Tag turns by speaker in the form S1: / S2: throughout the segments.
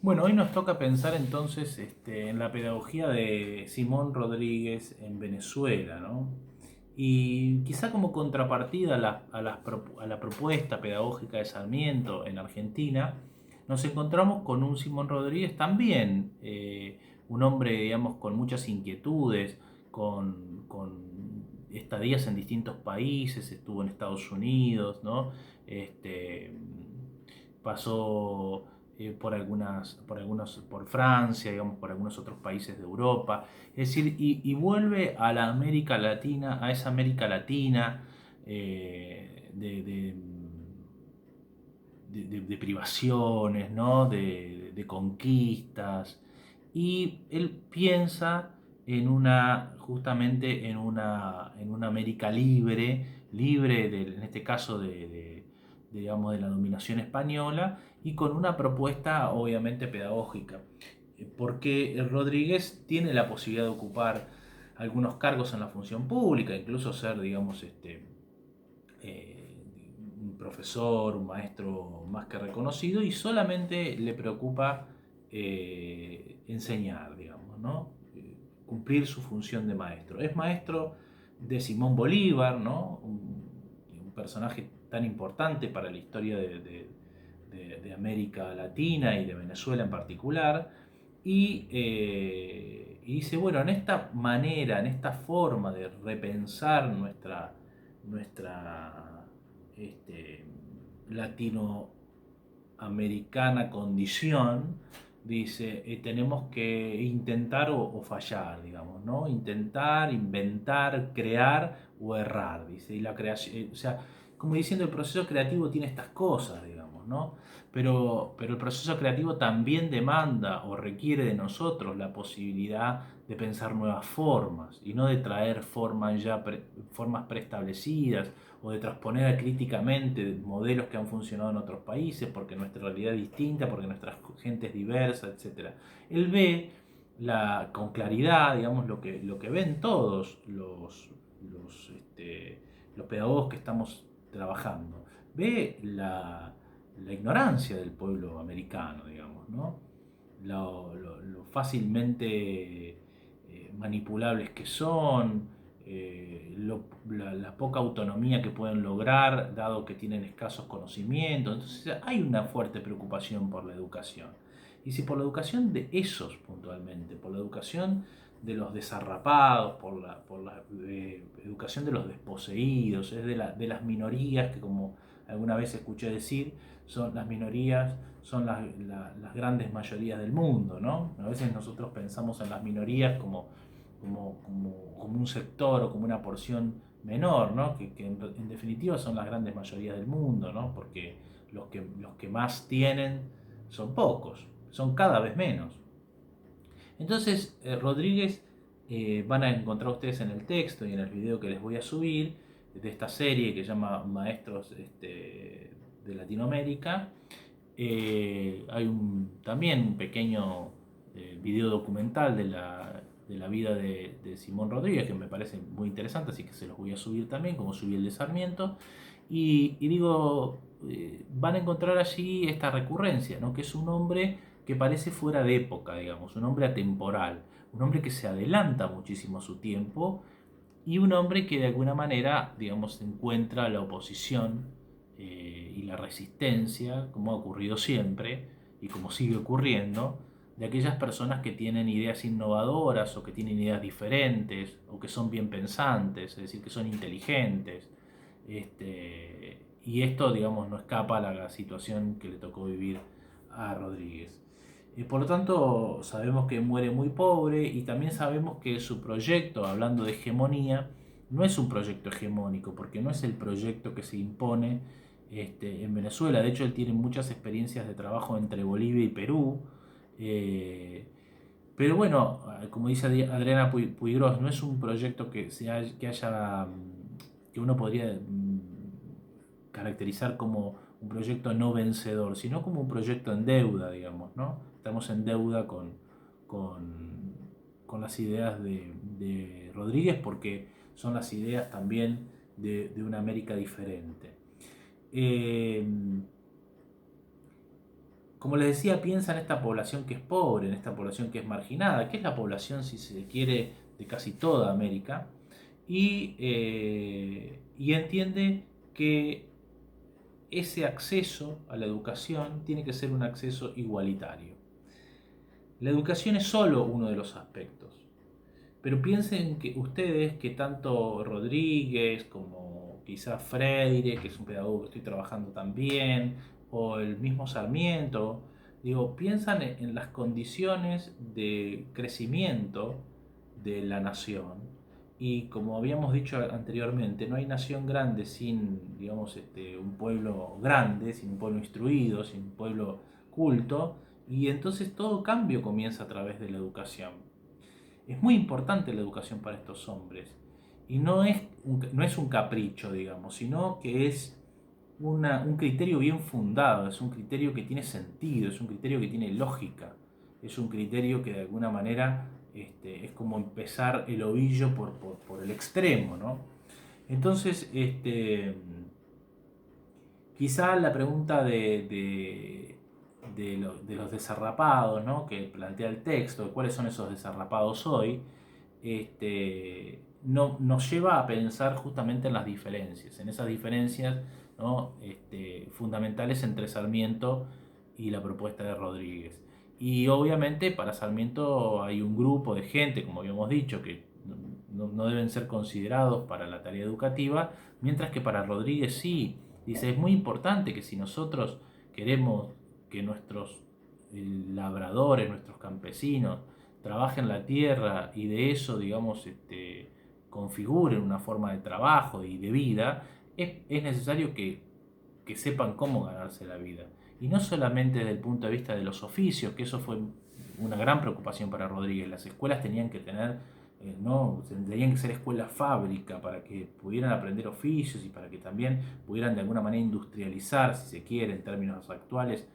S1: Bueno, hoy nos toca pensar entonces en la pedagogía de Simón Rodríguez en Venezuela, ¿no? Y quizá como contrapartida a la propuesta pedagógica de Sarmiento en Argentina, nos encontramos con un Simón Rodríguez también, un hombre, digamos, con muchas inquietudes, con estadías en distintos países, estuvo en Estados Unidos, ¿no? Este, pasó por Francia, digamos, por algunos otros países de Europa. Es decir, y vuelve a la América Latina, a esa América Latina de privaciones, ¿no? De conquistas. Y él piensa justamente en una América libre, en este caso digamos, de la dominación española, y con una propuesta obviamente pedagógica. Porque Rodríguez tiene la posibilidad de ocupar algunos cargos en la función pública, incluso ser, digamos, un profesor, un maestro más que reconocido, y solamente le preocupa enseñar, digamos, ¿no? Cumplir su función de maestro. Es maestro de Simón Bolívar, ¿no? Un personaje tan importante para la historia de América Latina y de Venezuela en particular. Y dice, bueno, en esta manera, en esta forma de repensar nuestra este, latinoamericana condición, dice, tenemos que intentar o fallar, digamos, ¿no? Intentar, inventar, crear o errar, dice. Y la creación, o sea, como diciendo, el proceso creativo tiene estas cosas, digamos, ¿no? Pero el proceso creativo también demanda o requiere de nosotros la posibilidad de pensar nuevas formas y no de traer formas preestablecidas o de transponer críticamente modelos que han funcionado en otros países porque nuestra realidad es distinta, porque nuestra gente es diversa, etc. Él ve con claridad, digamos, lo que ven todos los pedagogos que estamos trabajando. Ve la ignorancia del pueblo americano, digamos, ¿no? Lo fácilmente manipulables que son, la poca autonomía que pueden lograr, dado que tienen escasos conocimientos. Entonces hay una fuerte preocupación por la educación. Y si por la educación de esos puntualmente, por la educación de los desarrapados, por la educación de los desposeídos, es de las minorías que, como alguna vez escuché decir, son las minorías, son las grandes mayorías del mundo, ¿no? A veces nosotros pensamos en las minorías como un sector o como una porción menor, ¿no? Que en definitiva son las grandes mayorías del mundo, ¿no? Porque los que más tienen son pocos, son cada vez menos. Entonces, Rodríguez, van a encontrar ustedes en el texto y en el video que les voy a subir de esta serie que se llama Maestros de Latinoamérica. Hay también un pequeño video documental de la vida de Simón Rodríguez que me parece muy interesante, así que se los voy a subir también, como subí el de Sarmiento. Y digo, van a encontrar allí esta recurrencia, ¿no? Que es un hombre que parece fuera de época, digamos, un hombre atemporal, un hombre que se adelanta muchísimo a su tiempo y un hombre que de alguna manera, digamos, encuentra la oposición y la resistencia, como ha ocurrido siempre y como sigue ocurriendo, de aquellas personas que tienen ideas innovadoras o que tienen ideas diferentes o que son bien pensantes, es decir, que son inteligentes. Y esto, digamos, no escapa a la situación que le tocó vivir a Rodríguez. Por lo tanto, sabemos que muere muy pobre y también sabemos que su proyecto, hablando de hegemonía, no es un proyecto hegemónico, porque no es el proyecto que se impone en Venezuela. De hecho, él tiene muchas experiencias de trabajo entre Bolivia y Perú. eh, pero bueno, como dice Adriana Puigros, no es un proyecto que uno podría caracterizar como un proyecto no vencedor, sino como un proyecto en deuda, digamos, ¿no? Estamos en deuda con, con las ideas de Rodríguez porque son las ideas también de una América diferente. Eh, como les decía, piensa en esta población que es pobre, en esta población que es marginada, que es la población, si se quiere, de casi toda América, y entiende que ese acceso a la educación tiene que ser un acceso igualitario. La educación es solo uno de los aspectos, pero piensen que ustedes, que tanto Rodríguez como quizás Freire, que es un pedagogo que estoy trabajando también, o el mismo Sarmiento, digo, piensan en las condiciones de crecimiento de la nación. Y como habíamos dicho anteriormente, no hay nación grande sin, digamos, un pueblo grande, sin un pueblo instruido, sin un pueblo culto, y entonces todo cambio comienza a través de la educación. Es muy importante la educación para estos hombres. Y no es un capricho, digamos, sino que es un criterio bien fundado, es un criterio que tiene sentido, es un criterio que tiene lógica, es un criterio que de alguna manera es como empezar el ovillo por el extremo, ¿no? Entonces, quizá la pregunta de los desarrapados, ¿no?, que plantea el texto, cuáles son esos desarrapados hoy, no, nos lleva a pensar justamente en las diferencias, en esas diferencias, ¿no?, fundamentales entre Sarmiento y la propuesta de Rodríguez. Y obviamente para Sarmiento hay un grupo de gente, como habíamos dicho, que no deben ser considerados para la tarea educativa, mientras que para Rodríguez sí. Dice, es muy importante que si nosotros queremos que nuestros labradores, nuestros campesinos, trabajen la tierra y de eso, digamos, configuren una forma de trabajo y de vida, es necesario que sepan cómo ganarse la vida. Y no solamente desde el punto de vista de los oficios, que eso fue una gran preocupación para Rodríguez. Las escuelas tenían que tener, no, tenían que ser escuelas fábrica para que pudieran aprender oficios y para que también pudieran de alguna manera industrializar, si se quiere, en términos actuales,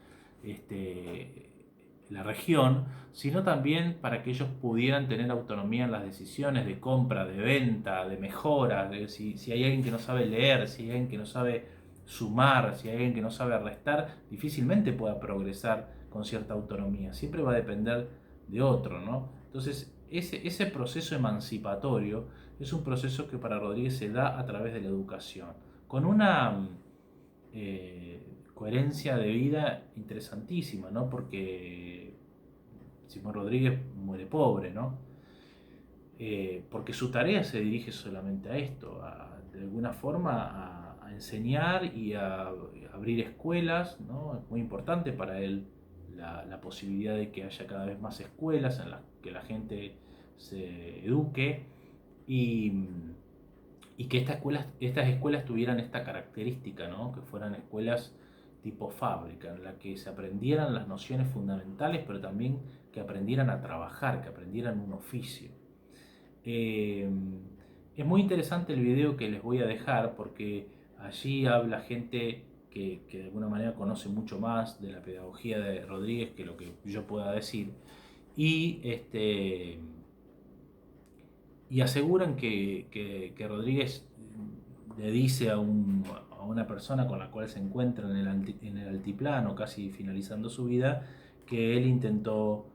S1: la región, sino también para que ellos pudieran tener autonomía en las decisiones de compra, de venta, de mejora. Si hay alguien que no sabe leer, si hay alguien que no sabe sumar, si hay alguien que no sabe restar, difícilmente pueda progresar con cierta autonomía. Siempre va a depender de otro, ¿no? Entonces, ese proceso emancipatorio es un proceso que para Rodríguez se da a través de la educación, con una coherencia de vida interesantísima, ¿no? Porque Simón Rodríguez muere pobre, ¿no? Porque su tarea se dirige solamente a esto, de alguna forma a enseñar y a abrir escuelas, ¿no? Es muy importante para él la posibilidad de que haya cada vez más escuelas en las que la gente se eduque y, y que estas escuelas tuvieran esta característica, ¿no? Que fueran escuelas tipo fábrica, en la que se aprendieran las nociones fundamentales, pero también que aprendieran a trabajar, que aprendieran un oficio. Eh, es muy interesante el video que les voy a dejar porque allí habla gente que de alguna manera conoce mucho más de la pedagogía de Rodríguez que lo que yo pueda decir. Y, y aseguran que Rodríguez le dice a una persona con la cual se encuentra en el altiplano, casi finalizando su vida, que él intentó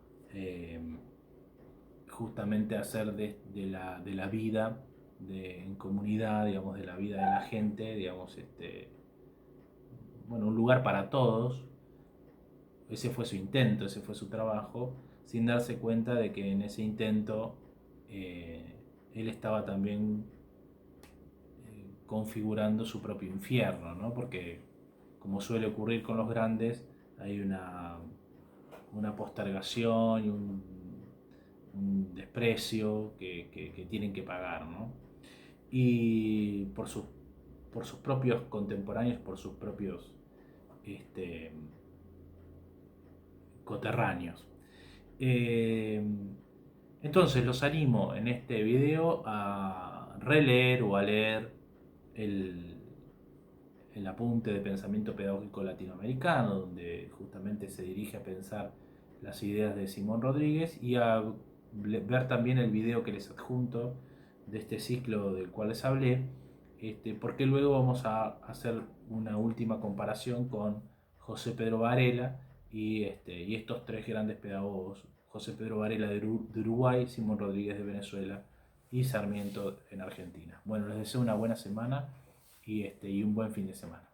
S1: justamente hacer de la vida en comunidad, digamos, de la vida de la gente, digamos, bueno, un lugar para todos. Ese fue su intento, ese fue su trabajo, sin darse cuenta de que en ese intento él estaba también configurando su propio infierno, ¿no? Porque, como suele ocurrir con los grandes, hay una postergación y un desprecio que tienen que pagar, ¿no? Y por sus propios contemporáneos, por sus propios este, coterráneos. Eh, entonces los animo en este video a releer o a leer el, el apunte de pensamiento pedagógico latinoamericano, donde justamente se dirige a pensar las ideas de Simón Rodríguez, y a ver también el video que les adjunto de este ciclo del cual les hablé, porque luego vamos a hacer una última comparación con José Pedro Varela y estos tres grandes pedagogos, José Pedro Varela de Uruguay, Simón Rodríguez de Venezuela y Sarmiento en Argentina. Bueno, les deseo una buena semana y un buen fin de semana.